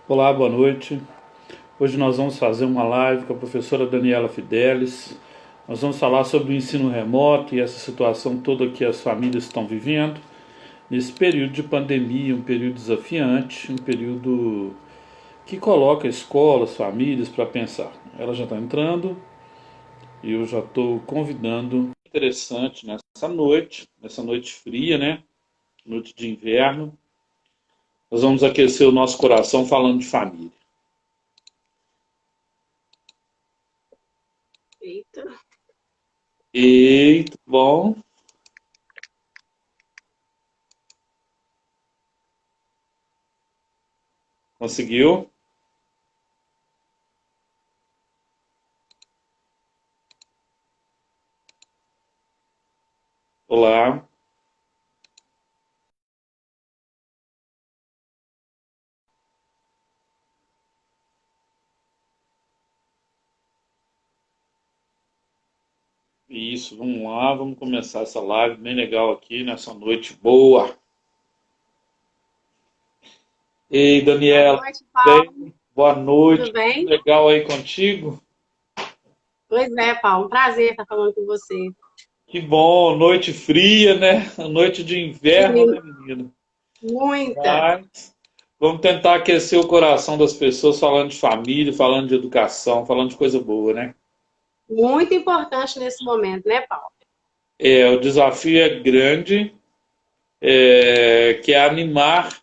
Olá, boa noite. Hoje nós vamos fazer uma live com a professora Daniela Fidelis. Nós vamos falar sobre o ensino remoto e essa situação toda que as famílias estão vivendo nesse período de pandemia, um período desafiante, um período que coloca a escola, as famílias para pensar. Ela já está entrando e eu já estou convidando. Interessante nessa noite fria, né? Noite de inverno. Nós vamos aquecer o nosso coração falando de família. Eita. Eita, bom. Conseguiu? Olá. Isso, vamos lá, vamos começar essa live bem legal aqui nessa noite boa. Ei, Boa Daniela, noite, bem? Paulo. Boa Tudo noite, tudo bem? legal aí contigo? Pois é, Paulo. Um prazer estar falando com você. Que bom, noite fria, né? Noite de inverno, né, Sim, menina? muita. Mas vamos tentar aquecer o coração das pessoas falando de família, falando de educação, falando de coisa boa, né? Muito importante nesse momento, né, Paulo? O desafio é grande, que é animar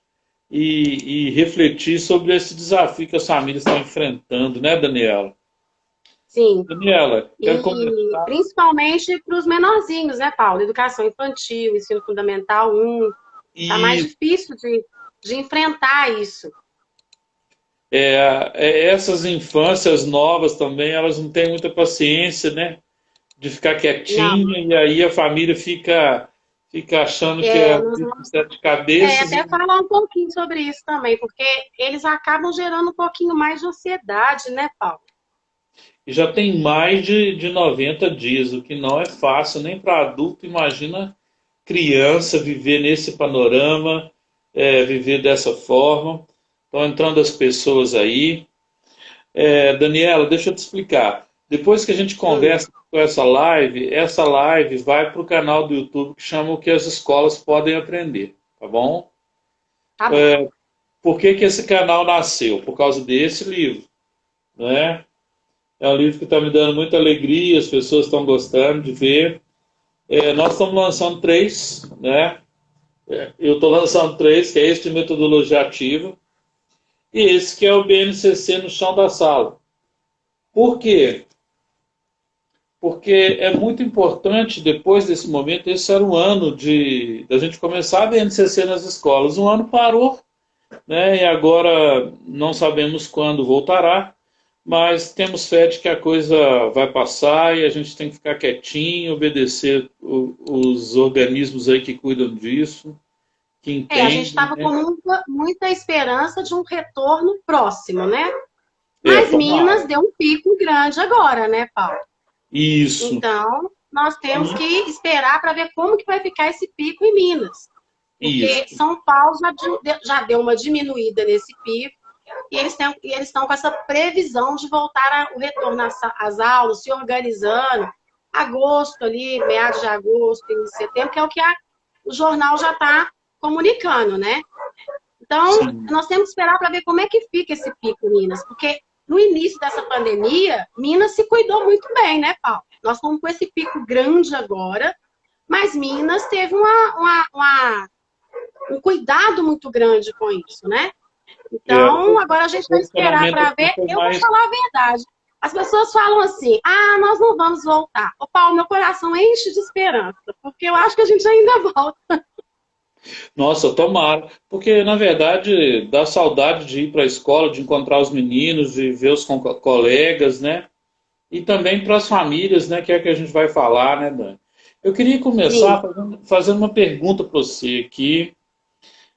e refletir sobre esse desafio que as famílias estão enfrentando, né, Daniela? Sim. Daniela, quero E começar. principalmente para os menorzinhos, né, Paulo? Educação infantil, ensino fundamental 1. Tá mais E difícil de enfrentar isso. essas infâncias novas também, elas não têm muita paciência, né? De ficar Não. quietinha, e aí a família fica achando que é É, bicho de sete cabeças até falar um pouquinho sobre isso também, porque eles acabam gerando um pouquinho mais de ansiedade, né, Paulo? e já tem mais de 90 dias, o que não é fácil nem para adulto. Imagina criança viver nesse panorama, viver dessa forma. Estão entrando as pessoas aí. Daniela, deixa eu te explicar. Depois que a gente Hum, conversa com essa live vai para o canal do YouTube que chama O que as escolas podem aprender, tá bom? tá bom. Por que que esse canal nasceu? Por causa desse livro, né? É um livro que está me dando muita alegria, as pessoas estão gostando de ver. Nós estamos lançando três, né? Eu estou lançando três, que é este de metodologia ativa, e esse que é o BNCC no chão da sala. Por quê? Porque é muito importante, depois desse momento, esse era um ano da gente começar a BNCC nas escolas. Um ano parou, né? E agora não sabemos quando voltará, mas temos fé de que a coisa vai passar e a gente tem que ficar quietinho, obedecer os organismos aí que cuidam disso, que A gente entendem, estava com né? muita esperança de um retorno próximo, né? Mas Minas Tomara. deu um pico grande agora, né, Paulo? Isso, Então, nós temos que esperar para ver como que vai ficar esse pico em Minas. Porque isso, São Paulo já deu uma diminuída nesse pico e eles estão com essa previsão de voltar o retorno às aulas, se organizando. Agosto ali, meados de agosto, início de setembro, que é o que o jornal já está comunicando, né? Então, sim. nós temos que esperar para ver como é que fica esse pico, Minas, porque no início dessa pandemia, Minas se cuidou muito bem, né, Paulo? Nós estamos com esse pico grande agora, mas Minas teve um cuidado muito grande com isso, né? Então, agora a gente O vai esperar posicionamento para aqui ver. foi Eu vou mais. falar a verdade. As pessoas falam assim: ah, nós não vamos voltar. Ô, Paulo, meu coração enche de esperança, porque eu acho que a gente ainda volta. Nossa, tomara. Porque, na verdade, dá saudade de ir para a escola, de encontrar os meninos, de ver os colegas, né? E também para as famílias, né? Que é que a gente vai falar, né, Dani? Eu queria começar Sim. fazendo uma pergunta para você aqui.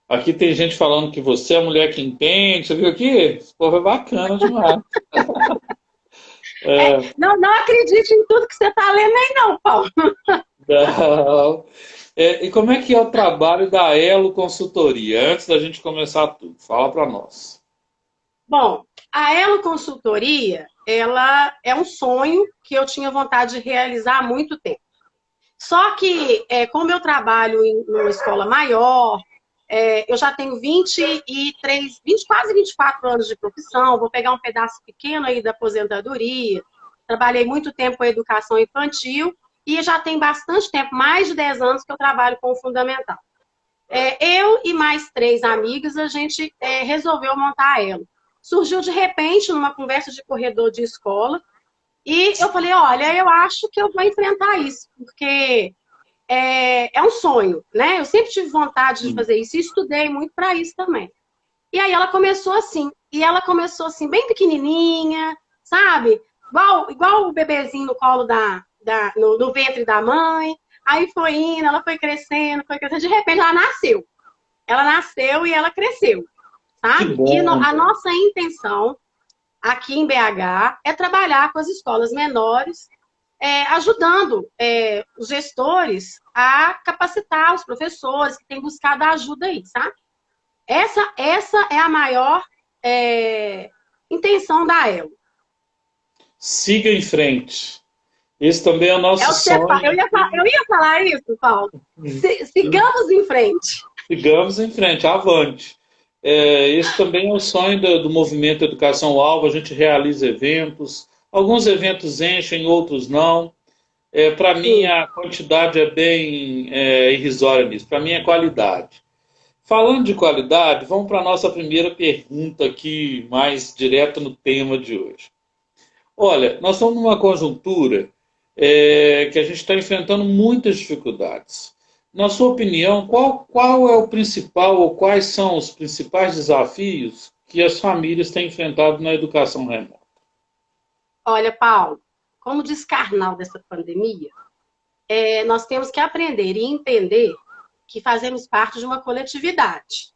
Aqui tem gente falando que você é a mulher que entende. Você viu aqui? Esse povo é bacana demais. Não, não acredite em tudo que você está lendo aí, não, Paulo. Não. E como é que é o trabalho da Elo Consultoria? Antes da gente começar tudo, fala para nós. Bom, a Elo Consultoria, ela é um sonho que eu tinha vontade de realizar há muito tempo. Só que, como eu trabalho em uma escola maior, eu já tenho 23, 20, quase 24 anos de profissão, vou pegar um pedaço pequeno aí da aposentadoria, trabalhei muito tempo com a educação infantil e já tem bastante tempo, mais de 10 anos que eu trabalho com o fundamental. Eu e mais 3 amigas, a gente resolveu montar a Elo. Surgiu de repente numa conversa de corredor de escola e eu falei, olha, eu acho que eu vou enfrentar isso, porque é um sonho, né? Eu sempre tive vontade de fazer isso e estudei muito para isso também. E aí ela começou assim, bem pequenininha, sabe? Igual o bebezinho no colo no ventre da mãe. Aí foi indo, ela foi crescendo, de repente ela nasceu. Ela nasceu e ela cresceu, Que sabe? E bom. a nossa intenção aqui em BH é trabalhar com as escolas menores, ajudando os gestores a capacitar os professores que têm buscado ajuda aí, sabe? Essa é a maior intenção da Elo. Siga em frente. Esse também é o nosso sonho. Eu ia falar isso, Paulo. Sigamos em frente. Sigamos em frente, avante. Esse também é o sonho do movimento Educação Alvo. A gente realiza eventos. Alguns eventos enchem, outros não. Para mim, a quantidade é bem irrisória nisso. Para mim, é qualidade. Falando de qualidade, vamos para a nossa primeira pergunta aqui, mais direto no tema de hoje. Olha, nós estamos numa conjuntura que a gente está enfrentando muitas dificuldades. Na sua opinião, qual é o principal ou quais são os principais desafios que as famílias têm enfrentado na educação remota? Olha, Paulo, como diz Karnal dessa pandemia, nós temos que aprender e entender que fazemos parte de uma coletividade.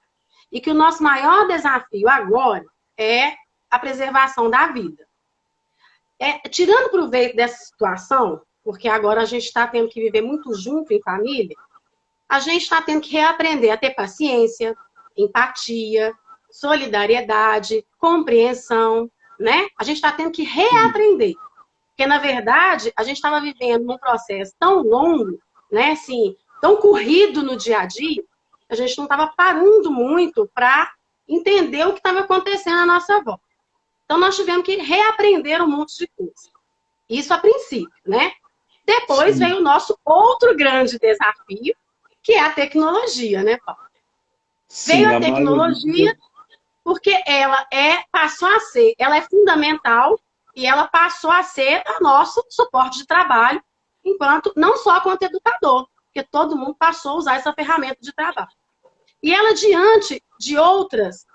E que o nosso maior desafio agora é a preservação da vida. Tirando proveito dessa situação, porque agora a gente está tendo que viver muito junto em família, a gente está tendo que reaprender a ter paciência, empatia, solidariedade, compreensão, né? A gente está tendo que reaprender. Porque, na verdade, a gente estava vivendo num processo tão longo, né? Assim, tão corrido no dia a dia, a gente não estava parando muito para entender o que estava acontecendo à nossa volta. Então, nós tivemos que reaprender um monte de coisa. Isso a princípio, né? Depois veio o nosso outro grande desafio, que é a tecnologia, né, Paulo? Veio a tecnologia porque ela ela é fundamental e ela passou a ser o nosso suporte de trabalho, não só quanto educador, porque todo mundo passou a usar essa ferramenta de trabalho. E ela, diante de outras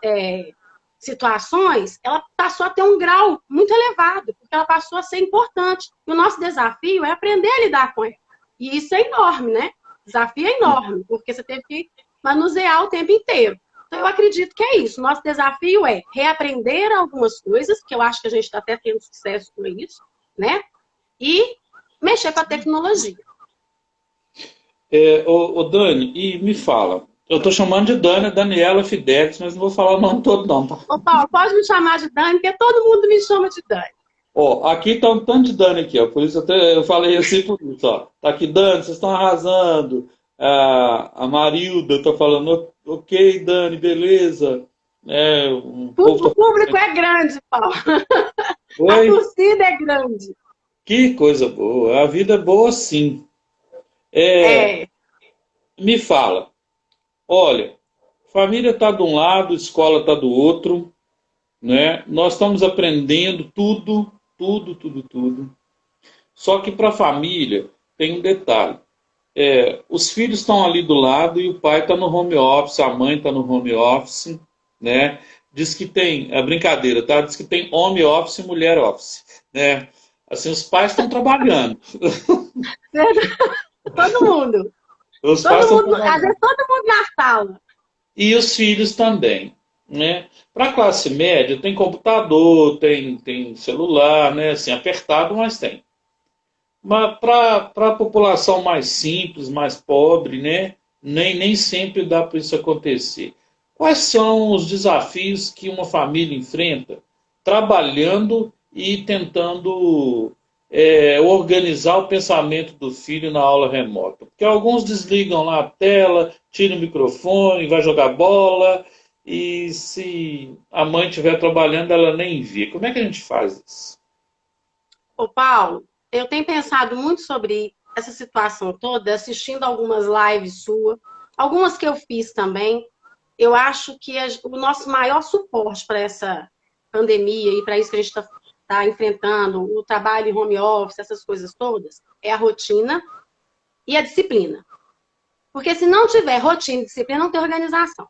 situações, ela passou a ter um grau muito elevado, porque ela passou a ser importante. E o nosso desafio é aprender a lidar com ela. E isso é enorme, né? O desafio é enorme, porque você teve que manusear o tempo inteiro. Então, eu acredito que é isso. Nosso desafio é reaprender algumas coisas, que eu acho que a gente está até tendo sucesso com isso, né? E mexer com a tecnologia. Dani, e me fala, eu estou chamando de Dani, Daniela Fidelis, mas não vou falar o nome todo não, tá? Ô, Paulo, pode me chamar de Dani, porque todo mundo me chama de Dani. Aqui está um tanto de Dani aqui, ó, por isso até eu falei assim por isso, ó. Tá aqui, Dani, vocês estão arrasando. A Marilda está falando, ok, Dani, beleza. O público é grande, Paulo. Oi? A torcida é grande. Que coisa boa, a vida é boa sim. Me fala, olha, família está de um lado, escola está do outro, né? Nós estamos aprendendo tudo. Só que para a família tem um detalhe. Os filhos estão ali do lado e o pai está no home office, a mãe está no home office, né? Diz que tem, é brincadeira, tá? Diz que tem home office e mulher office, né? Assim, os pais estão trabalhando. Todo mundo. Às vezes todo mundo na sala. E os filhos também, né? Para a classe média tem computador, tem celular, né? Assim, apertado, mas tem. Mas para a população mais simples, mais pobre, né? Nem sempre dá para isso acontecer. Quais são os desafios que uma família enfrenta trabalhando e tentando organizar o pensamento do filho na aula remota? Porque alguns desligam lá a tela, tiram o microfone, vai jogar bola, e se a mãe estiver trabalhando, ela nem vê. Como é que a gente faz isso? Ô, Paulo, eu tenho pensado muito sobre essa situação toda, assistindo algumas lives suas, algumas que eu fiz também. Eu acho que o nosso maior suporte para essa pandemia e para isso que a gente está enfrentando, o trabalho em home office, essas coisas todas, é a rotina e a disciplina. Porque se não tiver rotina e disciplina, não tem organização.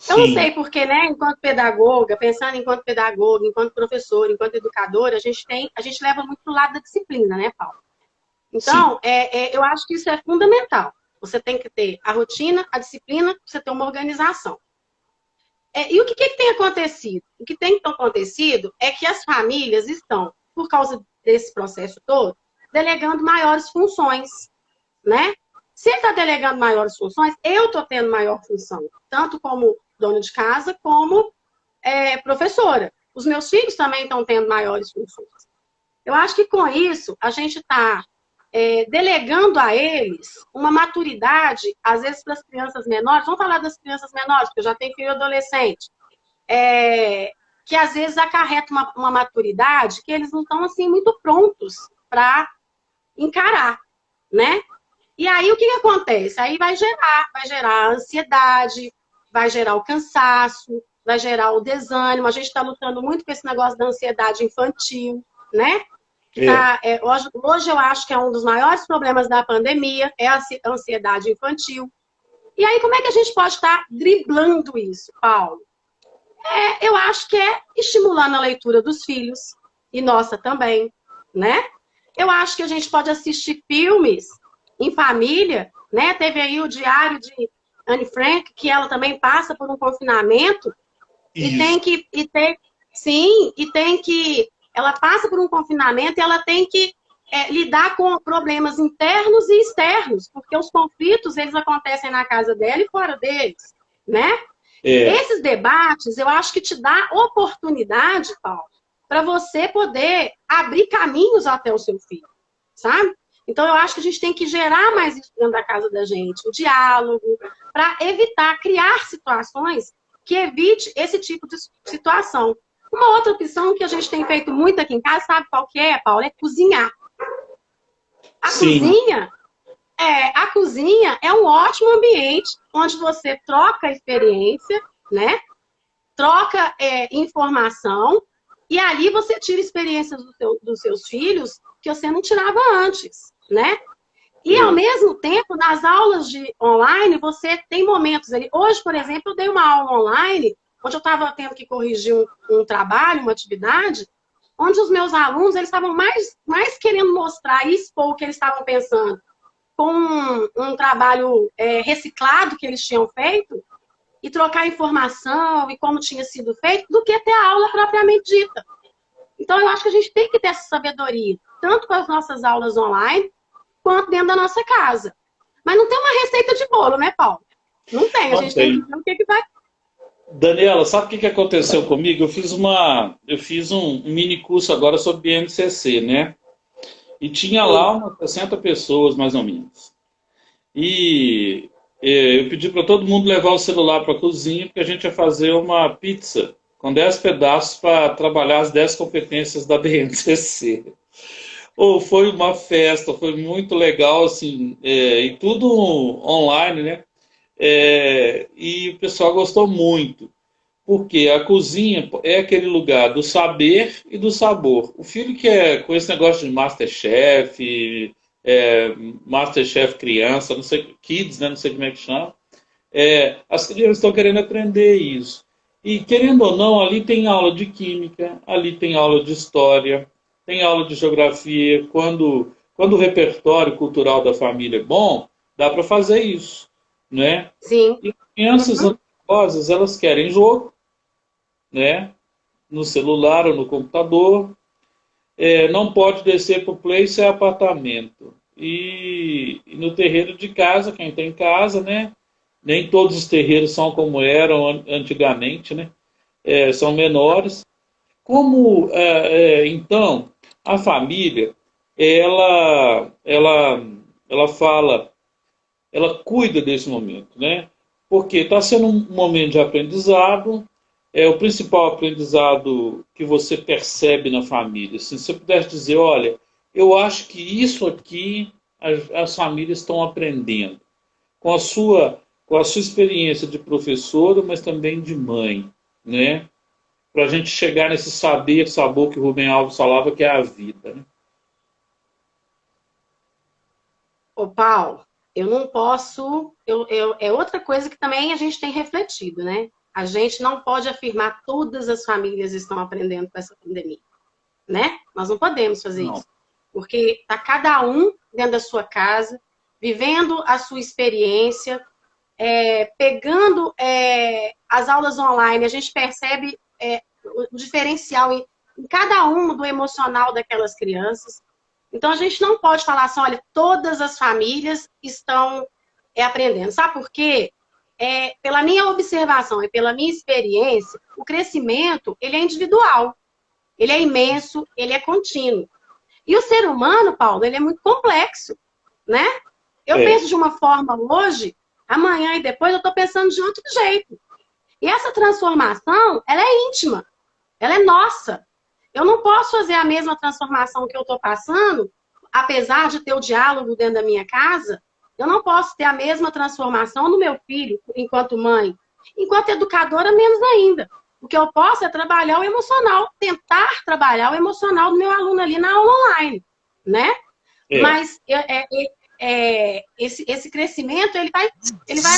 Eu não Sim, sei porque, né, enquanto pedagoga, pensando enquanto pedagoga, enquanto professora, enquanto educadora, a gente leva muito para o lado da disciplina, né, Paulo? sim. Então, eu acho que isso é fundamental. Você tem que ter a rotina, a disciplina, você ter uma organização. E o que tem acontecido? O que tem acontecido é que as famílias estão, por causa desse processo todo, delegando maiores funções, né? Se ele está delegando maiores funções, eu estou tendo maior função, tanto como dona de casa, como professora. Os meus filhos também estão tendo maiores funções. Eu acho que com isso a gente está delegando a eles uma maturidade, às vezes para as crianças menores, vamos falar das crianças menores, porque eu já tenho filho adolescente, que às vezes acarreta uma maturidade que eles não estão assim muito prontos para encarar, né? E aí o que acontece? Aí vai gerar ansiedade, vai gerar o cansaço, vai gerar o desânimo. A gente está lutando muito com esse negócio da ansiedade infantil, né? Que É, tá, hoje eu acho que é um dos maiores problemas da pandemia, é a ansiedade infantil. E aí, como é que a gente pode estar driblando isso, Paulo? Eu acho que é estimulando a leitura dos filhos, e nossa também, né? Eu acho que a gente pode assistir filmes em família, né? Teve aí o Diário de Anne Frank, que ela também passa por um confinamento e isso. tem que ela passa por um confinamento e ela tem que lidar com problemas internos e externos, porque os conflitos eles acontecem na casa dela e fora deles, né? É, Esses debates, eu acho que te dá oportunidade, Paulo, para você poder abrir caminhos até o seu filho, sabe? Então, eu acho que a gente tem que gerar mais isso dentro da casa da gente, o diálogo, para evitar, criar situações que evite esse tipo de situação. Uma outra opção que a gente tem feito muito aqui em casa, sabe qual que é, Paulo? É cozinhar. A sim, cozinha a cozinha é um ótimo ambiente onde você troca experiência, né? Troca informação e ali você tira experiências dos seus filhos que você não tirava antes, né? E ao é, mesmo tempo, nas aulas online, você tem momentos ali. Hoje, por exemplo, eu dei uma aula online onde eu estava tendo que corrigir um trabalho, uma atividade, onde os meus alunos eles estavam mais querendo mostrar e expor o que eles estavam pensando com um trabalho reciclado que eles tinham feito e trocar informação e como tinha sido feito, do que ter a aula propriamente dita. Então, eu acho que a gente tem que ter essa sabedoria, tanto com as nossas aulas online, quanto dentro da nossa casa. Mas não tem uma receita de bolo, né, Paulo? Não tem, a não gente tem que tem. ver o que vai. Daniela, sabe o que aconteceu comigo? Eu fiz um mini curso agora sobre BNCC, né? E tinha Sim, lá umas 60 pessoas, mais ou menos. E eu pedi para todo mundo levar o celular para a cozinha, porque a gente ia fazer uma pizza com 10 pedaços para trabalhar as 10 competências da BNCC. Ou foi uma festa, foi muito legal, assim, e tudo online, né? E o pessoal gostou muito, porque a cozinha é aquele lugar do saber e do sabor. O filho que é com esse negócio de Masterchef, é, Masterchef criança, não sei, kids, né, não sei como é que chama, as crianças estão querendo aprender isso. E querendo ou não, ali tem aula de química, ali tem aula de história, tem aula de geografia. Quando o repertório cultural da família é bom, dá para fazer isso, né? sim. E crianças Uhum. ansiosas, elas querem jogo, né? No celular ou no computador. Não pode descer para o play, isso é apartamento. E no terreiro de casa, quem tem casa, né? Nem todos os terreiros são como eram antigamente, né? São menores. Como, então, a família, ela fala, ela cuida desse momento, né? Porque está sendo um momento de aprendizado, é o principal aprendizado que você percebe na família. Se você pudesse dizer, olha, eu acho que isso aqui as famílias estão aprendendo com com a sua experiência de professora, mas também de mãe, né? Para a gente chegar nesse saber, sabor que o Rubem Alves falava, que é a vida, né? Ô, Paulo, eu não posso. É outra coisa que também a gente tem refletido, né? A gente não pode afirmar que todas as famílias estão aprendendo com essa pandemia, né? Nós não podemos fazer Não. isso. Porque está cada um dentro da sua casa, vivendo a sua experiência, pegando as aulas online, a gente percebe o diferencial em cada um do emocional daquelas crianças. Então, a gente não pode falar assim, olha, todas as famílias estão aprendendo. Sabe por quê? Pela minha observação e pela minha experiência, o crescimento, ele é individual, ele é imenso, ele é contínuo. E o ser humano, Paulo, ele é muito complexo, né? Eu penso de uma forma hoje, amanhã e depois eu estou pensando de outro jeito. E essa transformação, ela é íntima, ela é nossa. Eu não posso fazer a mesma transformação que eu estou passando, apesar de ter o diálogo dentro da minha casa, eu não posso ter a mesma transformação no meu filho, enquanto mãe. Enquanto educadora, menos ainda. O que eu posso é trabalhar o emocional, tentar trabalhar o emocional do meu aluno ali na aula online, né? Mas esse crescimento, ele vai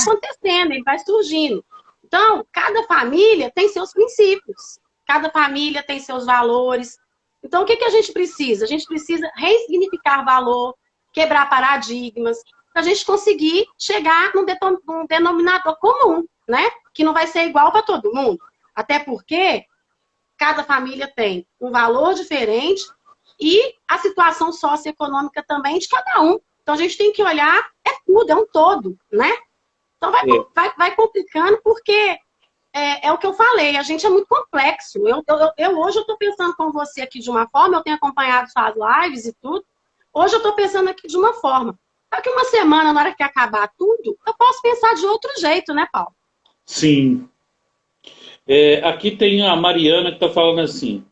acontecendo, ele vai surgindo. Então, cada família tem seus princípios. Cada família tem seus valores. Então, o que a gente precisa? A gente precisa ressignificar valor, quebrar paradigmas, para a gente conseguir chegar num denominador comum, né? Que não vai ser igual para todo mundo. Até porque cada família tem um valor diferente e a situação socioeconômica também de cada um. Então, a gente tem que olhar, tudo, é um todo, né? Então, vai complicando porque é o que eu falei, a gente é muito complexo. Hoje eu estou pensando com você aqui de uma forma, eu tenho acompanhado suas lives e tudo. Hoje eu estou pensando aqui de uma forma. Daqui uma semana, na hora que acabar tudo, eu posso pensar de outro jeito, né, Paulo? Sim. Aqui tem a Mariana que está falando assim.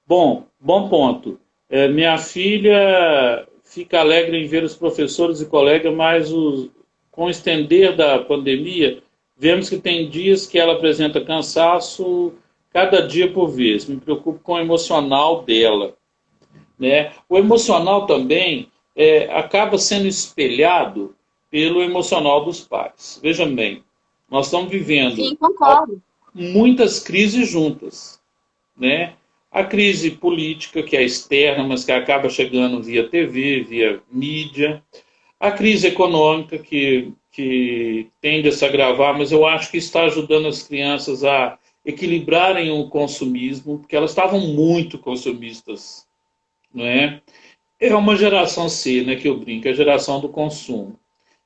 Bom ponto. Minha filha fica alegre em ver os professores e colegas, mas com o estender da pandemia, vemos que tem dias que ela apresenta cansaço cada dia por vez. Me preocupo com o emocional dela, né? O emocional também acaba sendo espelhado pelo emocional dos pais. Veja bem, nós estamos vivendo Sim, concordo. muitas crises juntas, né? A crise política, que é externa, mas que acaba chegando via TV, via mídia. A crise econômica, que tende a se agravar, mas eu acho que está ajudando as crianças a equilibrarem o consumismo, porque elas estavam muito consumistas, não é? É uma geração C, né, que eu brinco, é a geração do consumo.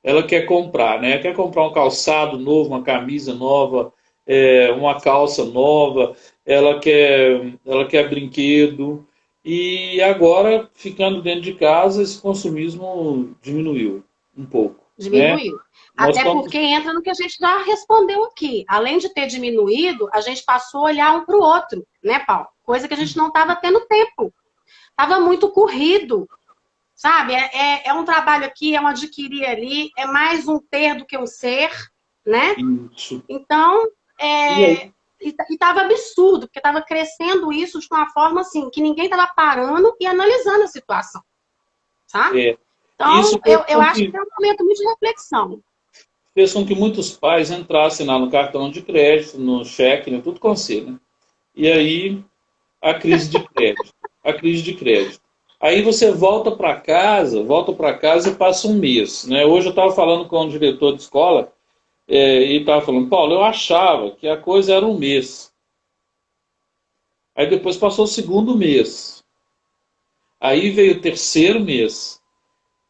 Ela quer comprar, né? Quer comprar um calçado novo, uma camisa nova, uma calça nova, ela quer brinquedo. E agora, ficando dentro de casa, esse consumismo diminuiu um pouco, né? Diminuiu. Nós Até estamos... porque entra no que a gente já respondeu aqui. Além de ter diminuído, a gente passou a olhar um para o outro, né, Paulo? Coisa que a gente não estava tendo tempo. Estava muito corrido, sabe? É um trabalho aqui, é um adquirir ali, é mais um ter do que um ser, né? Isso. Então, E aí? e estava absurdo, porque estava crescendo isso de uma forma assim, que ninguém estava parando e analisando a situação, sabe? Então, Isso eu acho que é um momento muito de reflexão. fez com que muitos pais entrassem lá no cartão de crédito, no cheque, né, tudo com C, né? E aí, a crise de crédito. A crise de crédito. Aí você volta para casa e passa um mês, né? Hoje eu estava falando com um diretor de escola e estava falando, Paulo, eu achava que a coisa era um mês. Aí depois passou o segundo mês. Aí veio o terceiro mês.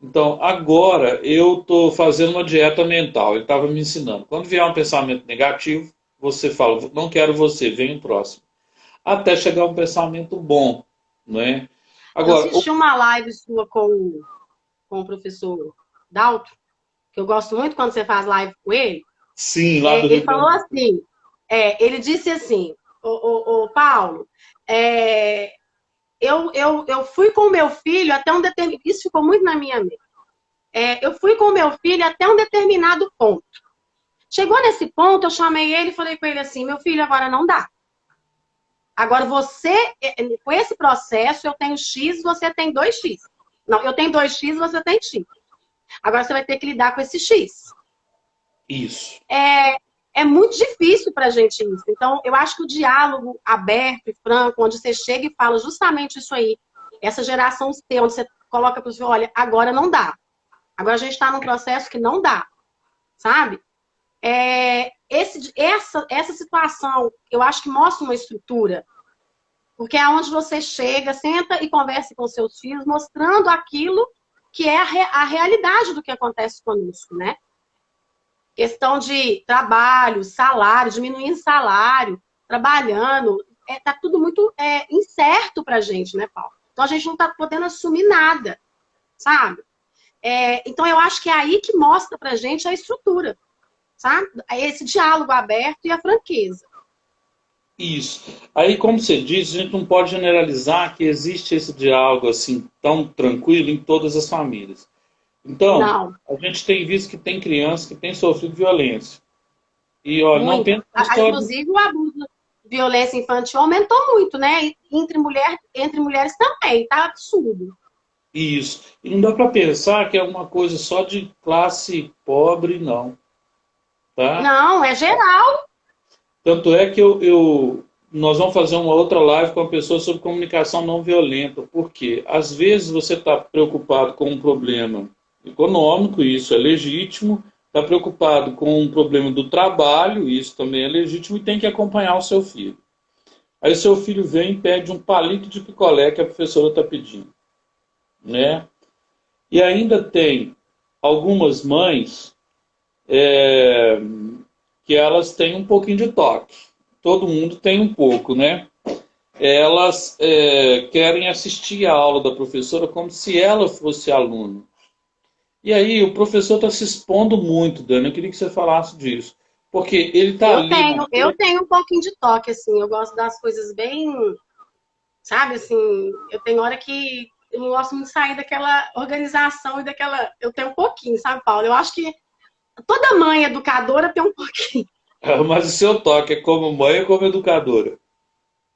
Então, agora eu estou fazendo uma dieta mental. Ele estava me ensinando. Quando vier um pensamento negativo, você fala, não quero você, vem o próximo. Até chegar um pensamento bom, não é? Eu Agora, assisti uma live sua com o professor Daltro, que eu gosto muito quando você faz live com ele. sim, lá do Rio Ele Grande falou do Sul. assim, ele disse assim, o Paulo, é, eu fui com o meu filho até um determinado... Isso ficou muito na minha mente. Eu fui com o meu filho até um determinado ponto. Chegou nesse ponto, eu chamei ele e falei com ele assim, meu filho, agora não dá. Agora você, com esse processo, eu tenho X, você tem 2X. Não, eu tenho 2X, você tem X. Agora você vai ter que lidar com esse X. Isso. É muito difícil para a gente isso. Então, eu acho que o diálogo aberto e franco, onde você chega e fala justamente isso aí, essa geração C, onde você coloca para o senhor, olha, agora não dá. Agora a gente está num processo que não dá, sabe? Essa situação, eu acho que mostra uma estrutura, porque é onde você chega, senta e conversa com seus filhos, mostrando aquilo que é a realidade do que acontece conosco, né? Questão de trabalho, salário, diminuindo salário, trabalhando, tá tudo muito incerto pra gente, né, Paulo? Então a gente não tá podendo assumir nada, sabe? Então eu acho que é aí que mostra pra gente a estrutura, sabe? Esse diálogo aberto e a franqueza. Isso. Aí, como você disse, a gente não pode generalizar que existe esse diálogo assim tão tranquilo em todas as famílias. Então, Não, a gente tem visto que tem crianças que têm sofrido violência. E, ó, não muito. apenas só de... Inclusive o abuso de violência infantil aumentou muito, né? Entre mulheres também, tá absurdo. Isso. E não dá para pensar que é uma coisa só de classe pobre, não. Tá? Não, é geral. Tanto é que nós vamos fazer uma outra live com a pessoa sobre comunicação não violenta, porque às vezes você está preocupado com um problema econômico, isso é legítimo, está preocupado com um problema do trabalho, isso também é legítimo, e tem que acompanhar o seu filho. Aí o seu filho vem e pede um palito de picolé que a professora está pedindo, né? E ainda tem algumas mães é, que elas têm um pouquinho de toque. Todo mundo tem um pouco, né? Elas querem assistir a aula da professora como se ela fosse aluno. E aí o professor está se expondo muito, Dani. Eu queria que você falasse disso. Porque ele está Eu ali tenho, eu tenho um pouquinho de toque, assim, eu gosto das coisas bem, sabe, assim, eu tenho hora que eu não gosto muito de sair daquela organização e daquela. Eu tenho um pouquinho, sabe, Paulo? Eu acho que toda mãe educadora tem um pouquinho. mas o seu toque é como mãe ou como educadora?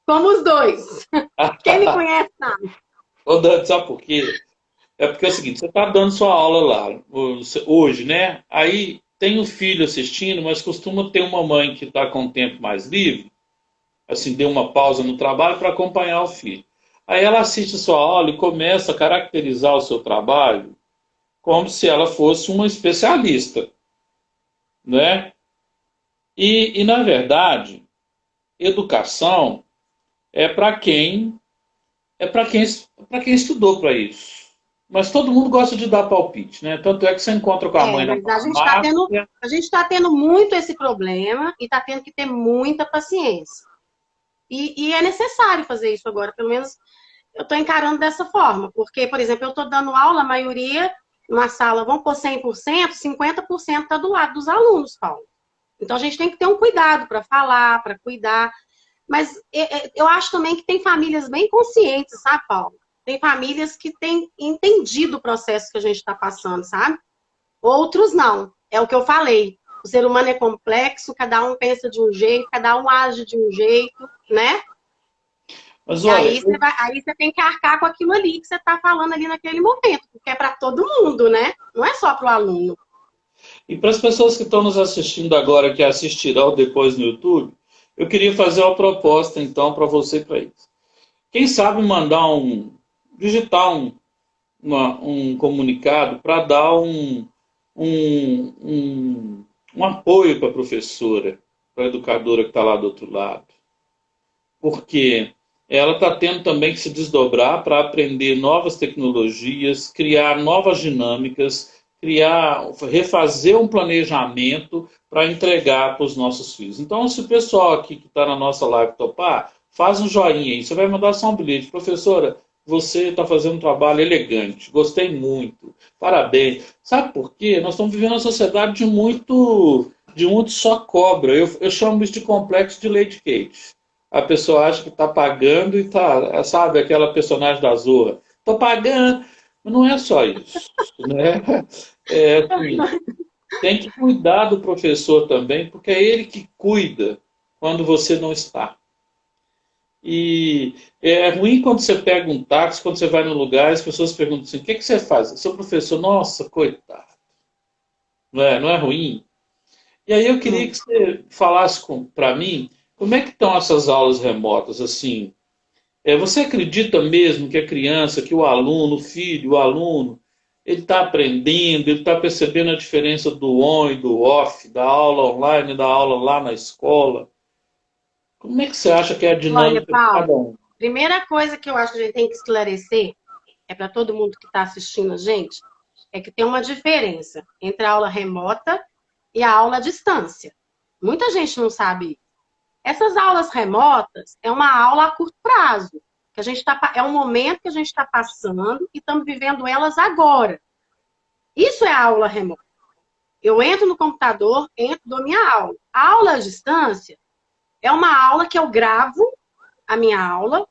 Como os dois. Quem me conhece sabe. Ô, Dani, sabe por quê? É porque é o seguinte, você está dando sua aula lá hoje, né? Aí tem o filho assistindo, mas costuma ter uma mãe que está com o tempo mais livre, assim, deu uma pausa no trabalho para acompanhar o filho. Aí ela assiste a sua aula e começa a caracterizar o seu trabalho como se ela fosse uma especialista, né? Na verdade, educação é para quem para quem estudou para isso. Mas todo mundo gosta de dar palpite, né? Tanto é que você encontra com a mãe na Mas farmácia. a gente tá tendo muito esse problema e tá tendo que ter muita paciência. E é necessário fazer isso agora, pelo menos eu estou encarando dessa forma, porque, por exemplo, eu estou dando aula, a maioria, numa sala, vamos por 100%, 50% está do lado dos alunos, Paulo. Então, a gente tem que ter um cuidado para falar, para cuidar. Mas eu acho também que tem famílias bem conscientes, sabe, Paulo? Tem famílias que têm entendido o processo que a gente está passando, sabe? Outros não. É o que eu falei. O ser humano é complexo, cada um pensa de um jeito, cada um age de um jeito, né? Mas E olha, aí você tem que arcar com aquilo ali que você está falando ali naquele momento, porque é para todo mundo, né? Não é só para o aluno. e para as pessoas que estão nos assistindo agora, que assistirão depois no YouTube, eu queria fazer uma proposta então para você e para eles. Quem sabe digitar um comunicado para dar um apoio para a professora, para a educadora que está lá do outro lado. Porque ela está tendo também que se desdobrar para aprender novas tecnologias, criar novas dinâmicas, refazer um planejamento para entregar para os nossos filhos. Então, se o pessoal aqui que está na nossa live topar, faz um joinha aí. Você vai mandar só um bilhete. Professora, você está fazendo um trabalho elegante. Gostei muito. Parabéns. Sabe por quê? Nós estamos vivendo uma sociedade de muito só cobra. Eu chamo isso de complexo de Lady Kate. A pessoa acha que está pagando e está, sabe, aquela personagem da Zorra. Estou pagando. Mas não é só isso, né? Assim, tem que cuidar do professor também, porque é ele que cuida quando você não está. E é ruim quando você pega um táxi, quando você vai no lugar, as pessoas perguntam assim, o que você faz? Seu professor, nossa, coitado. Não é ruim? E aí eu queria que você falasse para mim, como é que estão essas aulas remotas, assim, você acredita mesmo que a criança, que o aluno, o filho, o aluno, ele está aprendendo, ele está percebendo a diferença do on e do off, da aula online e da aula lá na escola? Como é que você acha que é a Olha, dinâmica de cada Paulo, um? primeira coisa que eu acho que a gente tem que esclarecer, é para todo mundo que está assistindo a gente, é que tem uma diferença entre a aula remota e a aula à distância. Muita gente não sabe. Essas aulas remotas é uma aula a curto prazo, que a gente é um momento que a gente está passando e estamos vivendo elas agora. Isso é a aula remota. Eu entro no computador, dou minha aula. A aula à distância é uma aula que eu gravo a minha aula,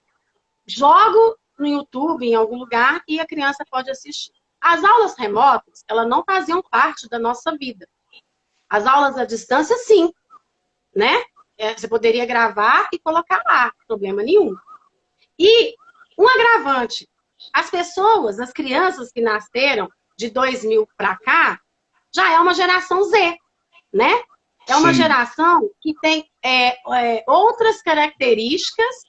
jogo no YouTube, em algum lugar, e a criança pode assistir. As aulas remotas, elas não faziam parte da nossa vida. As aulas à distância, sim, né? Você poderia gravar e colocar lá, problema nenhum. E um agravante, as crianças que nasceram de 2000 para cá, já é uma geração Z, né? É uma Sim. geração que tem outras características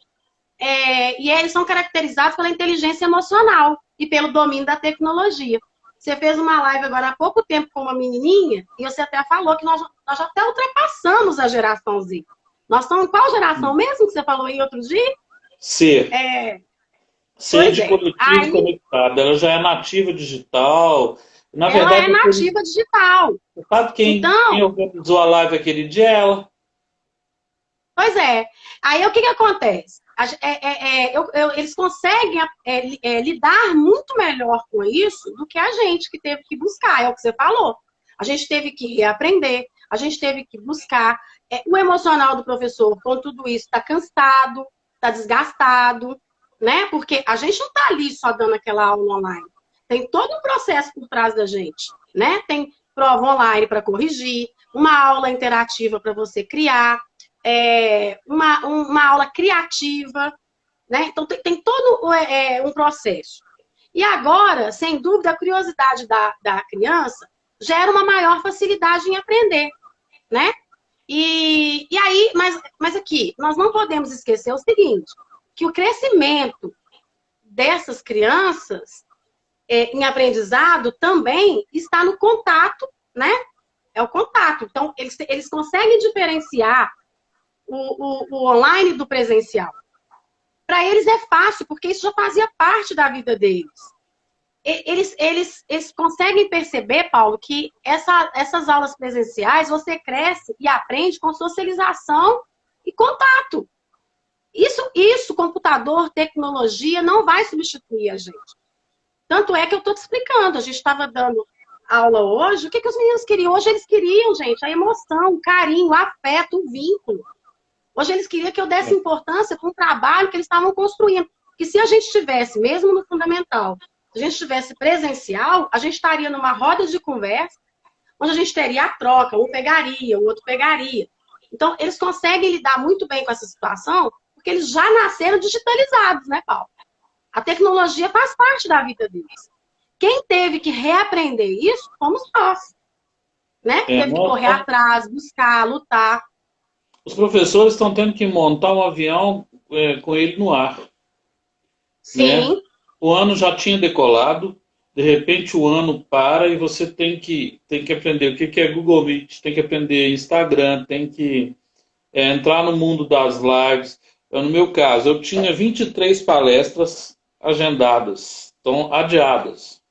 e eles são caracterizados pela inteligência emocional e pelo domínio da tecnologia. Você fez uma live agora há pouco tempo com uma menininha e você até falou que nós já até ultrapassamos a geração Z. Nós estamos em qual geração mesmo que você falou aí outro dia? C. C de coletivo Aí, conectado. Ela já é nativa digital. Na ela é verdade, nativa digital. sabe quem Então, organizou a live aquele dia? Ela. pois é. Aí o que acontece? Eles conseguem lidar muito melhor com isso do que a gente que teve que buscar, é o que você falou. A gente teve que reaprender, a gente teve que buscar. O emocional do professor, com tudo isso, está cansado, está desgastado, né? Porque a gente não está ali só dando aquela aula online. Tem todo um processo por trás da gente, né? Tem prova online para corrigir, uma aula interativa para você criar, uma aula criativa, né? Então tem todo um processo. E agora, sem dúvida, a curiosidade da criança gera uma maior facilidade em aprender, né? E aí, mas aqui, nós não podemos esquecer o seguinte, que o crescimento dessas crianças em aprendizado também está no contato, né? É o contato. Então, eles conseguem diferenciar o online do presencial. Para eles é fácil, porque isso já fazia parte da vida deles. Eles conseguem perceber, Paulo, que essas aulas presenciais você cresce e aprende com socialização e contato. Isso, computador, tecnologia, não vai substituir a gente. Tanto é que eu estou te explicando. A gente estava dando aula hoje. O que os meninos queriam? Hoje eles queriam, gente, a emoção, o carinho, o afeto, o vínculo. Hoje eles queriam que eu desse importância para o trabalho que eles estavam construindo. Que se a gente tivesse, mesmo no fundamental, se a gente tivesse presencial, a gente estaria numa roda de conversa, onde a gente teria a troca, um pegaria, o outro pegaria. Então, eles conseguem lidar muito bem com essa situação, porque eles já nasceram digitalizados, né, Paulo? A tecnologia faz parte da vida deles. Quem teve que reaprender isso, fomos nós. Né? Teve que correr atrás, buscar, lutar. Os professores estão tendo que montar um avião com ele no ar. Sim. Né? O ano já tinha decolado, de repente o ano para e você tem que aprender o que é Google Meet, tem que aprender Instagram, tem que entrar no mundo das lives. Então, no meu caso, eu tinha 23 palestras agendadas, estão adiadas.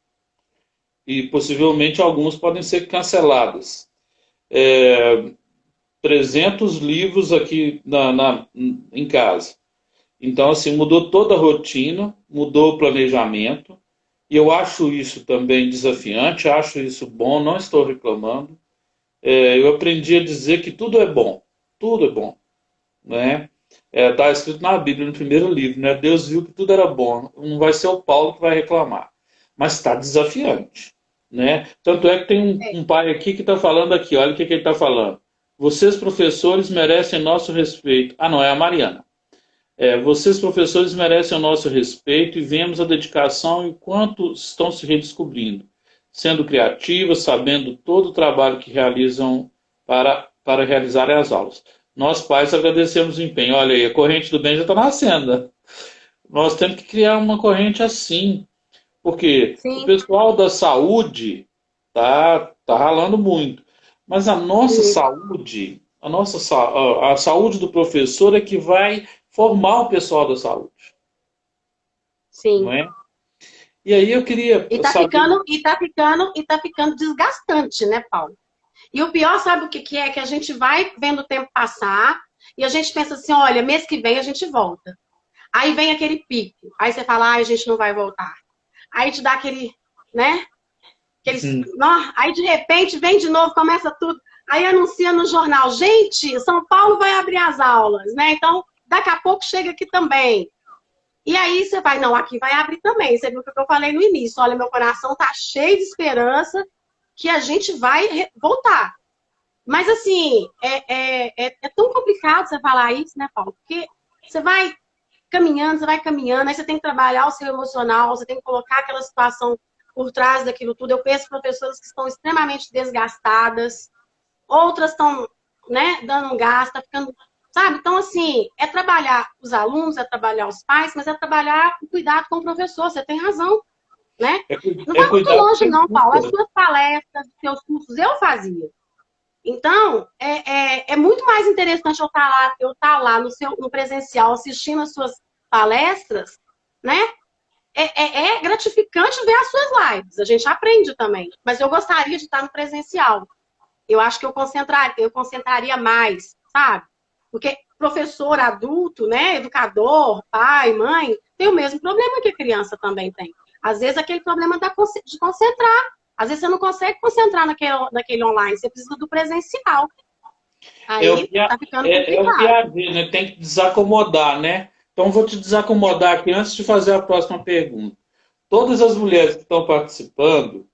E possivelmente algumas podem ser canceladas. 300 livros aqui em casa. Então, assim, mudou toda a rotina, mudou o planejamento. E eu acho isso também desafiante, acho isso bom, não estou reclamando. Eu aprendi a dizer que tudo é bom, né? Está escrito na Bíblia, no primeiro livro, né? Deus viu que tudo era bom. Não vai ser o Paulo que vai reclamar, mas está desafiante, né? Tanto é que tem um pai aqui que está falando aqui, olha o que ele está falando. Vocês, professores, merecem nosso respeito. Ah, não, é a Mariana. Vocês, professores, merecem o nosso respeito e vemos a dedicação e quanto estão se redescobrindo, sendo criativas, sabendo todo o trabalho que realizam para realizar as aulas. Nós, pais, agradecemos o empenho. Olha aí, a corrente do bem já está nascendo, né? Nós temos que criar uma corrente assim, porque o Sim, pessoal da saúde tá ralando muito, mas a nossa sim, saúde, a saúde do professor é que vai formar o pessoal da saúde, não sim. é? E aí eu queria E tá saber. ficando, tá ficando desgastante, né, Paulo? E o pior, sabe o que que é? Que a gente vai vendo o tempo passar e a gente pensa assim, olha, mês que vem a gente volta. Aí vem aquele pico. Aí você fala, a gente não vai voltar. Aí te dá aquele, né? Aqueles, Hum, aí de repente vem de novo, começa tudo. Aí anuncia no jornal, gente, São Paulo vai abrir as aulas, né? Então, daqui a pouco chega aqui também. E aí você vai, não, aqui vai abrir também. Você viu o que eu falei no início. Olha, meu coração tá cheio de esperança que a gente vai voltar. Mas assim, é tão complicado você falar isso, né, Paulo? Porque você vai caminhando, aí você tem que trabalhar o seu emocional, você tem que colocar aquela situação por trás daquilo tudo. Eu penso em professoras que estão extremamente desgastadas, outras estão, né, dando um gasto, tá ficando, sabe? Então, assim, é trabalhar os alunos, é trabalhar os pais, mas é trabalhar o cuidado com o professor, você tem razão, né? Não é vai muito cuidar com longe, quem não, Paulo. As cuida. suas palestras, os seus cursos, eu fazia. Então, é muito mais interessante eu estar lá no presencial assistindo as suas palestras, né? É gratificante ver as suas lives. A gente aprende também. Mas eu gostaria de estar no presencial. Eu acho que eu concentraria mais, sabe? Porque professor adulto, né, educador, pai, mãe, tem o mesmo problema que a criança também tem. Às vezes aquele problema de concentrar. Às vezes você não consegue concentrar naquele online, você precisa do presencial. É o Aí que, tá ficando é o que complicado. há a ver, né? Tem que desacomodar, né? Então vou te desacomodar aqui antes de fazer a próxima pergunta. Todas as mulheres que estão participando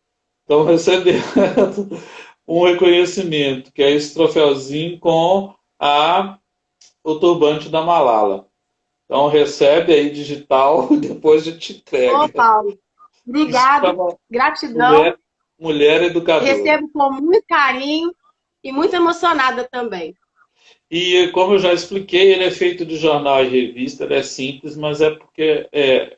estão recebendo um reconhecimento, que é esse troféuzinho com o turbante da Malala. Então recebe aí digital, depois a gente Ô, entrega. Paulo, Isso obrigado, chama gratidão. mulher, mulher educadora. Recebo com muito carinho e muito emocionada também. E como eu já expliquei, ele é feito de jornal e revista, ele é simples, mas é porque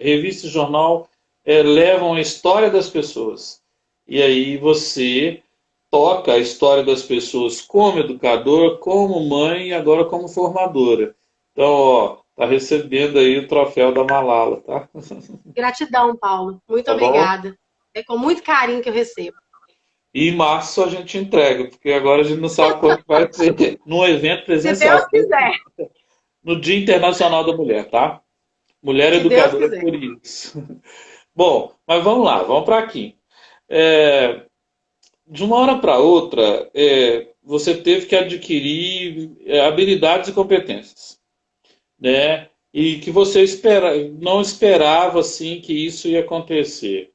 revista e jornal levam a história das pessoas. E aí você toca a história das pessoas como educador, como mãe e agora como formadora. Então, ó, tá recebendo aí o troféu da Malala, tá? Gratidão, Paulo. Muito Tá bom? obrigada. É com muito carinho que eu recebo. E em março a gente entrega, porque agora a gente não sabe quando vai ser num evento Se presencial, Deus quiser. no Dia Internacional da Mulher, tá? Mulher Se Deus educadora quiser. por isso. Bom, mas vamos lá, vamos para aqui. É, de uma hora para outra, você teve que adquirir habilidades e competências, né? E que você não esperava assim que isso ia acontecer.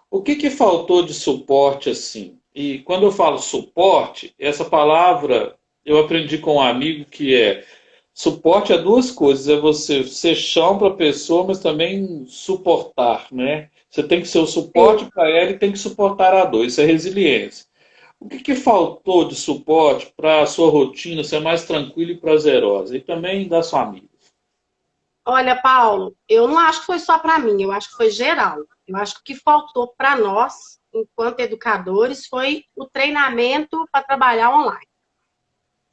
O que que faltou de suporte assim? E quando eu falo suporte, essa palavra eu aprendi com um amigo que suporte é duas coisas, é você ser chão para a pessoa, mas também suportar, né? Você tem que ser o suporte Sim. para ela e tem que suportar a dor, isso é resiliência. O que que faltou de suporte para a sua rotina ser mais tranquila e prazerosa? E também da sua amiga. Olha, Paulo, eu não acho que foi só para mim, eu acho que foi geral. Eu acho que o que faltou para nós, enquanto educadores, foi o treinamento para trabalhar online.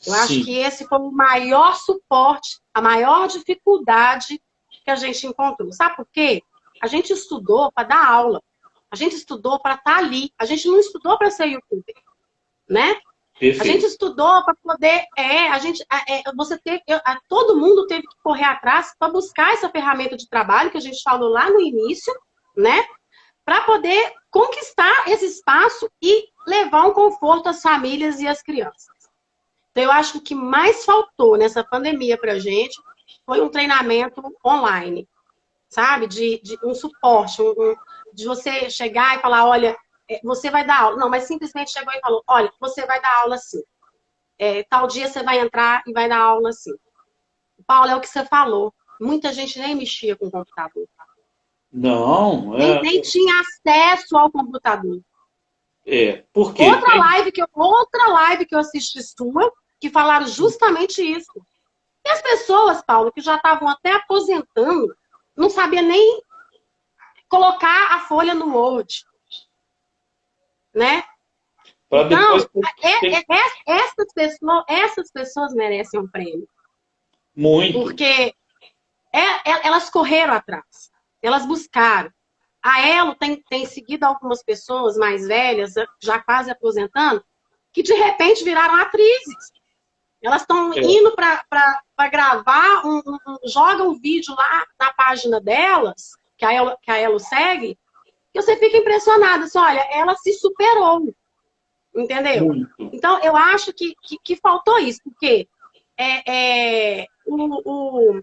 Eu acho Sim, que esse foi o maior suporte, a maior dificuldade que a gente encontrou. Sabe por quê? A gente estudou para dar aula. A gente estudou para estar ali. A gente não estudou para ser youtuber, né? A gente perfeito. estudou para poder. Você teve, todo mundo teve que correr atrás para buscar essa ferramenta de trabalho que a gente falou lá no início, né? Para poder conquistar esse espaço e levar um conforto às famílias e às crianças. Então, eu acho que o que mais faltou nessa pandemia para a gente foi um treinamento online, sabe? De um suporte, de você chegar e falar, olha, você vai dar aula. Não, mas simplesmente chegou e falou, olha, você vai dar aula sim. Tal dia você vai entrar e vai dar aula sim. Paulo, é o que você falou. Muita gente nem mexia com o computador. Não, Nem tinha acesso ao computador. por quê? Outra live que eu assisti sua, que falaram justamente isso. E as pessoas, Paulo, que já estavam até aposentando, não sabia nem colocar a folha no Word, né? Para Então, depois ter essas pessoas merecem um prêmio, muito. porque elas correram atrás, elas buscaram. A Elo tem seguido algumas pessoas mais velhas, já quase aposentando, que de repente viraram atrizes. Elas estão indo para gravar, jogam um vídeo lá na página delas, que a Elo segue, e você fica impressionada. Assim, olha, ela se superou, entendeu? Muito. Então, eu acho que faltou isso, porque é, é, o,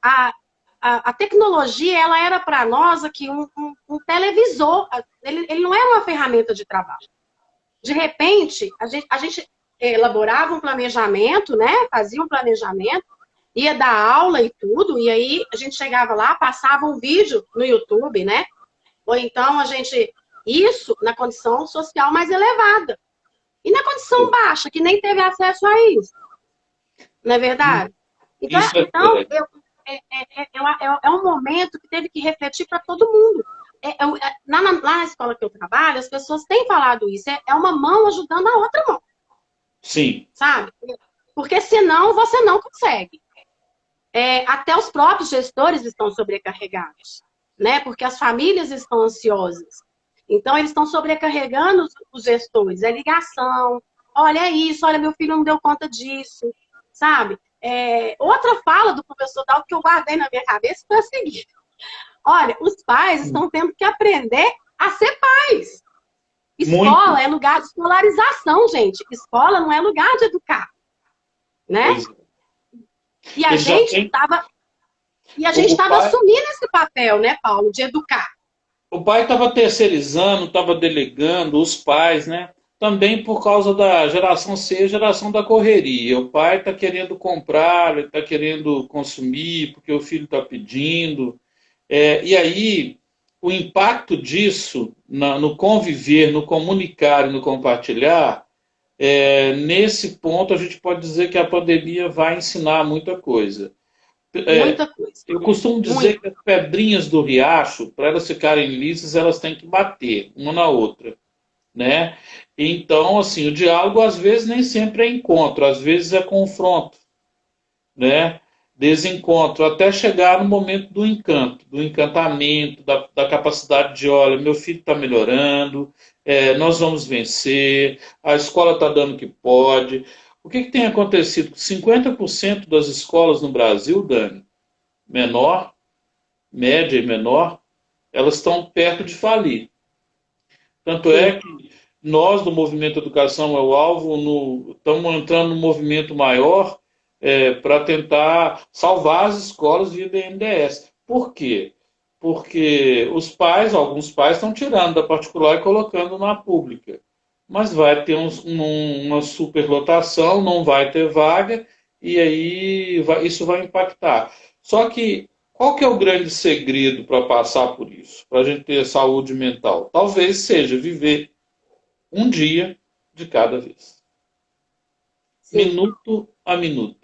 a tecnologia, ela era para nós aqui um televisor, ele não era uma ferramenta de trabalho. De repente, a gente elaborava um planejamento, né? Fazia um planejamento, ia dar aula e tudo, e aí a gente chegava lá, passava um vídeo no YouTube, né? Ou então isso na condição social mais elevada. E na condição baixa, que nem teve acesso a isso. Não é verdade? Então, Isso é então verdade. é um momento que teve que refletir para todo mundo. Lá na escola que eu trabalho, as pessoas têm falado isso. É uma mão ajudando a outra mão, Sim, sabe? Porque senão você não consegue. Até os próprios gestores estão sobrecarregados, né? Porque as famílias estão ansiosas. Então, eles estão sobrecarregando os gestores. É ligação. Olha isso, olha, meu filho não deu conta disso, sabe? Outra fala do professor Dalto que eu guardei na minha cabeça foi a seguinte. Olha, os pais estão tendo que aprender a ser pais. muito. Escola é lugar de escolarização, gente. Escola não é lugar de educar, né? Pois é. E a Ele já gente tem. estava O pai assumindo esse papel, né, Paulo, de educar. o pai estava terceirizando, estava delegando, os pais, né? Também por causa da geração C, geração da correria. O pai está querendo comprar, está querendo consumir, porque o filho está pedindo. E aí, o impacto disso no conviver, no comunicar e no compartilhar, nesse ponto a gente pode dizer que a pandemia vai ensinar muita coisa. Muita coisa. Eu costumo dizer Muito. que as pedrinhas do riacho, para elas ficarem lisas, elas têm que bater uma na outra, né? Então, assim, o diálogo às vezes nem sempre é encontro, às vezes é confronto, né? Desencontro, até chegar no momento do encanto, do encantamento, da capacidade de, olha, meu filho está melhorando, nós vamos vencer, a escola está dando o que pode. O que tem acontecido? 50% das escolas no Brasil, Dani, menor, média e menor, elas estão perto de falir. Tanto é Sim. que nós, do Movimento Educação é o Alvo, estamos entrando num movimento maior para tentar salvar as escolas via BNDES. Por quê? Porque alguns pais estão tirando da particular e colocando na pública. Mas vai ter uma superlotação, não vai ter vaga, e aí isso vai impactar. Só que qual que é o grande segredo para passar por isso? Para a gente ter saúde mental? Talvez seja viver um dia de cada vez. Sim. Minuto a minuto.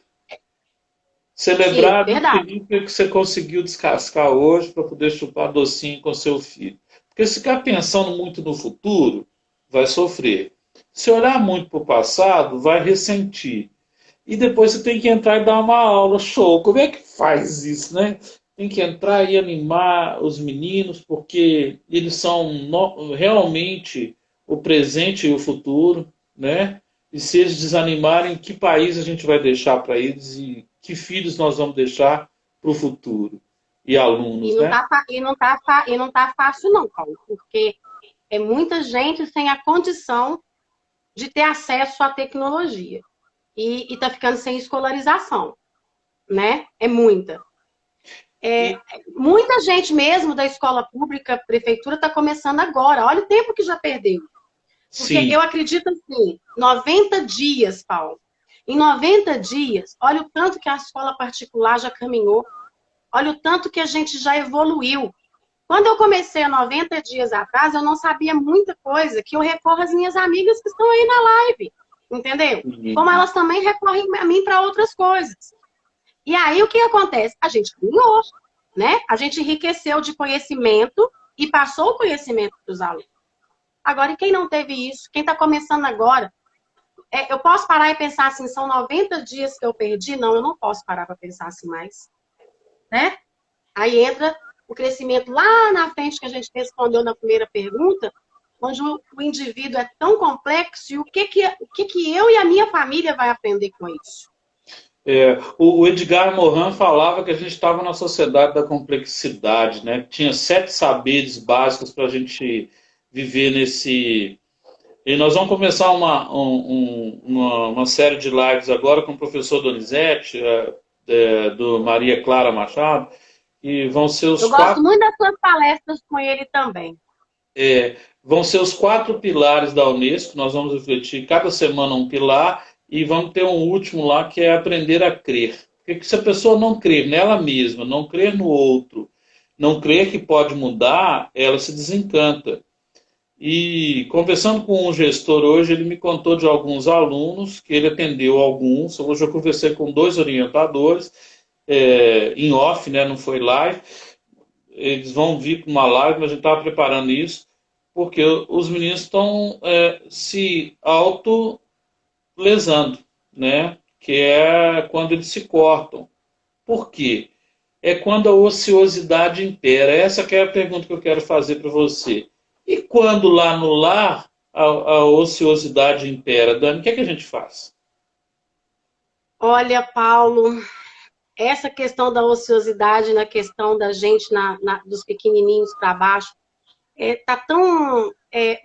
Sim, Celebrar a verdade. bife que você conseguiu descascar hoje para poder chupar docinho com seu filho. Porque se ficar pensando muito no futuro, vai sofrer. Se olhar muito para o passado, vai ressentir. e depois você tem que entrar e dar uma aula. Show! Como é que faz isso, né? Tem que entrar e animar os meninos, porque eles são realmente o presente e o futuro, né? E se eles desanimarem, que país a gente vai deixar para eles e que filhos nós vamos deixar para o futuro? E alunos, né? E não tá fácil não, Paulo, porque é muita gente sem a condição de ter acesso à tecnologia. E tá ficando sem escolarização, né? É muita. E, Muita gente mesmo da escola pública, prefeitura, está começando agora. Olha o tempo que já perdeu. Porque sim, eu acredito assim, 90 dias, Paulo. Em 90 dias, olha o tanto que a escola particular já caminhou. Olha o tanto que a gente já evoluiu. Quando eu comecei há 90 dias atrás, eu não sabia muita coisa, que eu recorro às minhas amigas que estão aí na live, entendeu? Como elas também recorrem a mim para outras coisas. E aí o que acontece? A gente ganhou, né? A gente enriqueceu de conhecimento e passou o conhecimento para os alunos. Agora, e quem não teve isso? Quem está começando agora? Eu posso parar e pensar assim, são 90 dias que eu perdi? Não, eu não posso parar para pensar assim mais, né? Aí entra o crescimento lá na frente que a gente respondeu na primeira pergunta, onde o indivíduo é tão complexo e o que eu e a minha família vai aprender com isso? o Edgar Morin falava que a gente estava na sociedade da complexidade, né? Tinha 7 saberes básicos para a gente viver nesse. E nós vamos começar uma série de lives agora com o professor Donizete, do Maria Clara Machado, e vão ser os Eu gosto 4. muito das suas palestras com ele também. Vão ser os 4 pilares da Unesco. Nós vamos refletir cada semana um pilar e vamos ter um último lá que é aprender a crer. Porque se a pessoa não crer nela mesma, não crer no outro, não crer que pode mudar, ela se desencanta. E conversando com um gestor hoje, ele me contou de alguns alunos que ele atendeu alguns. Hoje eu conversei com 2 orientadores, em off, né, não foi live. Eles vão vir com uma live, mas a gente estava preparando isso, porque os meninos estão se auto-lesando, né? Que é quando eles se cortam. Por quê? É quando a ociosidade impera. Essa que é a pergunta que eu quero fazer para você. E quando lá no lar a ociosidade impera, Dani, o que é que a gente faz? Olha, Paulo, essa questão da ociosidade, na questão da gente, dos pequenininhos para baixo, tá tão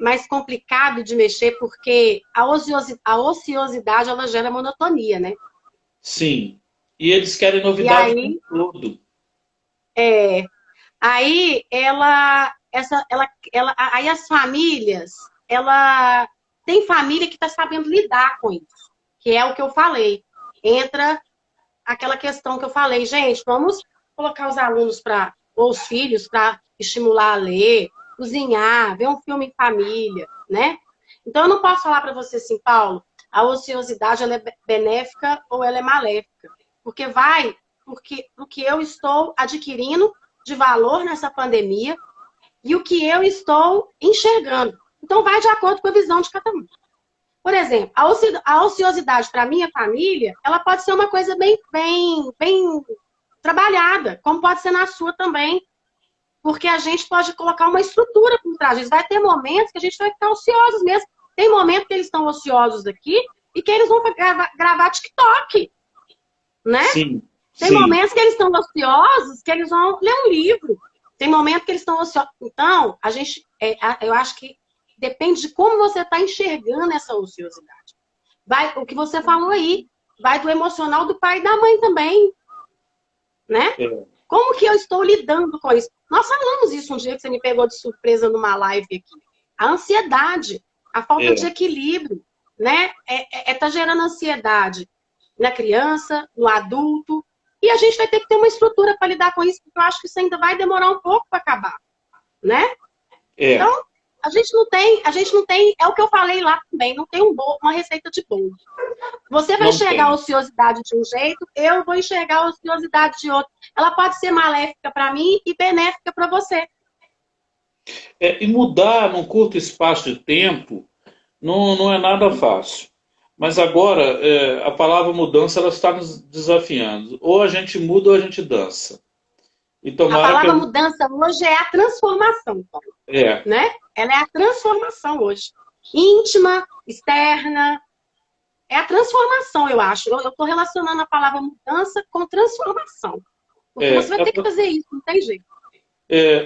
mais complicado de mexer, porque a ociosidade ela gera monotonia, né? Sim. E eles querem E novidade com tudo. é, aí aí as famílias, ela tem família que está sabendo lidar com isso, que é o que eu falei. Entra aquela questão que eu falei, gente, vamos colocar os alunos ou os filhos para estimular a ler, cozinhar, ver um filme em família, né? Então eu não posso falar para você assim, Paulo, a ociosidade ela é benéfica ou ela é maléfica, porque porque o que eu estou adquirindo de valor nessa pandemia e o que eu estou enxergando. Então vai de acordo com a visão de cada um. Por exemplo, a ociosidade para a minha família, ela pode ser uma coisa bem trabalhada, como pode ser na sua também. Porque a gente pode colocar uma estrutura por trás. Vai ter momentos que a gente vai ficar ociosos mesmo. Tem momentos que eles estão ociosos aqui e que eles vão gravar TikTok, né? Sim, Tem sim. momentos que eles estão ociosos que eles vão ler um livro. Tem momentos que eles estão ociosos. Então, eu acho que depende de como você está enxergando essa ociosidade. O que você falou aí, vai do emocional do pai e da mãe também, né? Como que eu estou lidando com isso? Nós falamos isso um dia que você me pegou de surpresa numa live aqui. A ansiedade, a falta de equilíbrio, né? Tá gerando ansiedade na criança, no adulto. E a gente vai ter que ter uma estrutura para lidar com isso, porque eu acho que isso ainda vai demorar um pouco para acabar, né? Então, a gente não tem, é o que eu falei lá também, não tem uma receita de bolo. Você vai enxergar a ociosidade de um jeito, eu vou enxergar a ociosidade de outro. Ela pode ser maléfica para mim e benéfica para você. E mudar num curto espaço de tempo não é nada fácil. Mas agora, a palavra mudança ela está nos desafiando. Ou a gente muda ou a gente dança. E A tomara que... palavra mudança hoje é a transformação, Paulo, É, né? Ela é a transformação hoje. Íntima, externa, é a transformação, eu acho. Eu estou relacionando a palavra mudança com transformação. Porque você vai ter que fazer isso, não tem jeito.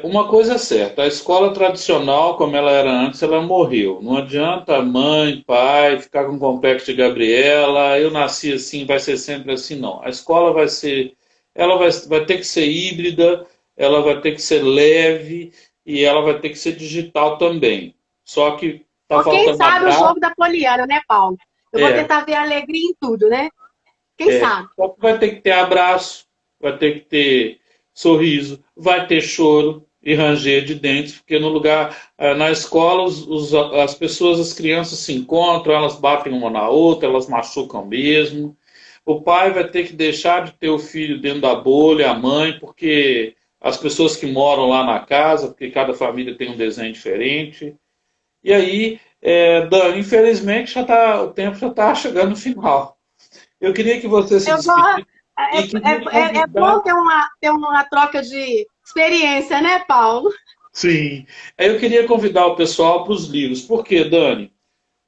uma coisa é certa, a escola tradicional, como ela era antes, ela morreu. Não adianta mãe, pai, ficar com o complexo de Gabriela, eu nasci assim, vai ser sempre assim, não. A escola vai ser, ela vai ter que ser híbrida, ela vai ter que ser leve e ela vai ter que ser digital também. Só que está Ou quem faltando sabe o abraço. jogo da Poliana, né, Paulo? Eu vou É, tentar ver alegria em tudo, né? Quem sabe? só que vai ter que ter abraço, vai ter que ter sorriso, vai ter choro e ranger de dentes, porque no lugar, na escola, as pessoas, as crianças se encontram, elas batem uma na outra, elas machucam mesmo. O pai vai ter que deixar de ter o filho dentro da bolha, a mãe, porque as pessoas que moram lá na casa, porque cada família tem um desenho diferente. E aí, Dan, infelizmente, o tempo já está chegando no final. Eu queria que você se Eu gosto. despedisse e queria É bom convidar. ter uma troca de experiência, né, Paulo? Sim. Aí eu queria convidar o pessoal para os livros. Por quê, Dani?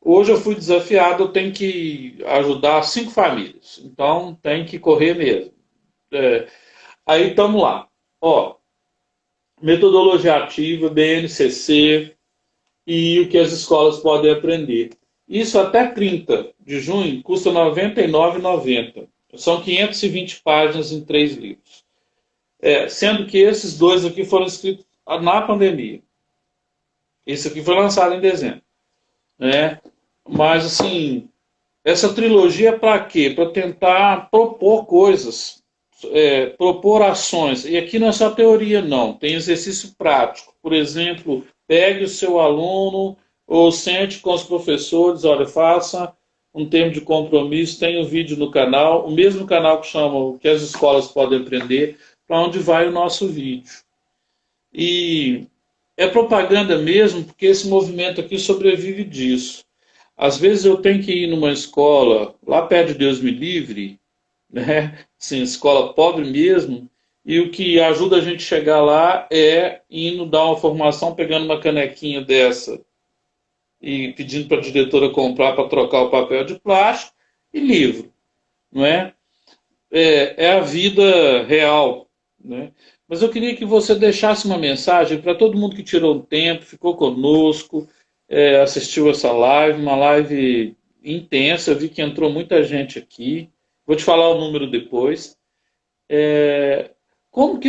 Hoje eu fui desafiado, eu tenho que ajudar 5 famílias. Então tem que correr mesmo. É, aí estamos lá. Ó, metodologia ativa, BNCC e o que as escolas podem aprender. Isso até 30 de junho custa R$ 99,90. São 520 páginas em 3 livros. Sendo que esses dois aqui foram escritos na pandemia. Esse aqui foi lançado em dezembro. Né? Mas, assim, essa trilogia é para quê? Para tentar propor coisas, propor ações. E aqui não é só teoria, não. Tem exercício prático. Por exemplo, pegue o seu aluno ou sente com os professores, olha, faça um termo de compromisso, tem um vídeo no canal, o mesmo canal que chama o que as escolas podem aprender, para onde vai o nosso vídeo. E é propaganda mesmo, porque esse movimento aqui sobrevive disso. Às vezes eu tenho que ir numa escola, lá perto de Deus me livre, né? Assim, escola pobre mesmo, e o que ajuda a gente a chegar lá é indo dar uma formação, pegando uma canequinha dessa e pedindo para a diretora comprar para trocar o papel de plástico e livro, não é? É a vida real, né? Mas eu queria que você deixasse uma mensagem para todo mundo que tirou um tempo, ficou conosco, assistiu essa live, uma live intensa. Eu vi que entrou muita gente aqui. Vou te falar o número depois. Qual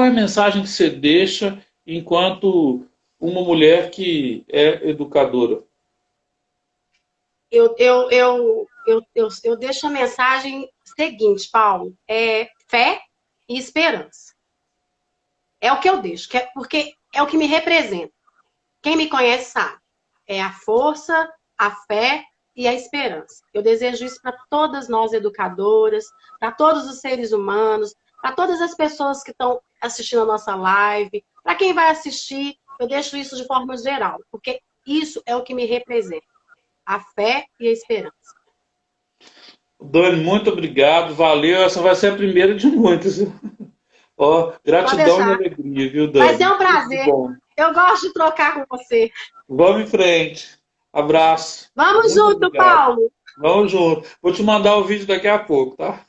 é a mensagem que você deixa enquanto uma mulher que é educadora? Eu deixo a mensagem seguinte, Paulo: fé e esperança. É o que eu deixo, porque é o que me representa. Quem me conhece sabe. É a força, a fé e a esperança. Eu desejo isso para todas nós educadoras, para todos os seres humanos, para todas as pessoas que estão assistindo a nossa live, para quem vai assistir, eu deixo isso de forma geral, porque isso é o que me representa. A fé e a esperança. Dani, muito obrigado, valeu. Essa vai ser a primeira de muitas. Ó, Pode gratidão e deixar. alegria, viu, Vai ser Dani? um Muito prazer. bom. Eu gosto de trocar com você. Vamos em frente. Abraço. Vamos Muito junto, obrigado. Paulo. Vamos junto. Vou te mandar o vídeo daqui a pouco, tá?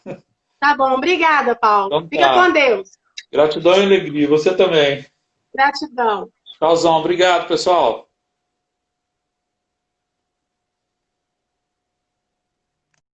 Tá bom, obrigada, Paulo. Então Fica com tá. Deus. Gratidão e alegria. Você também. Gratidão. Tchauzão. Obrigado, pessoal.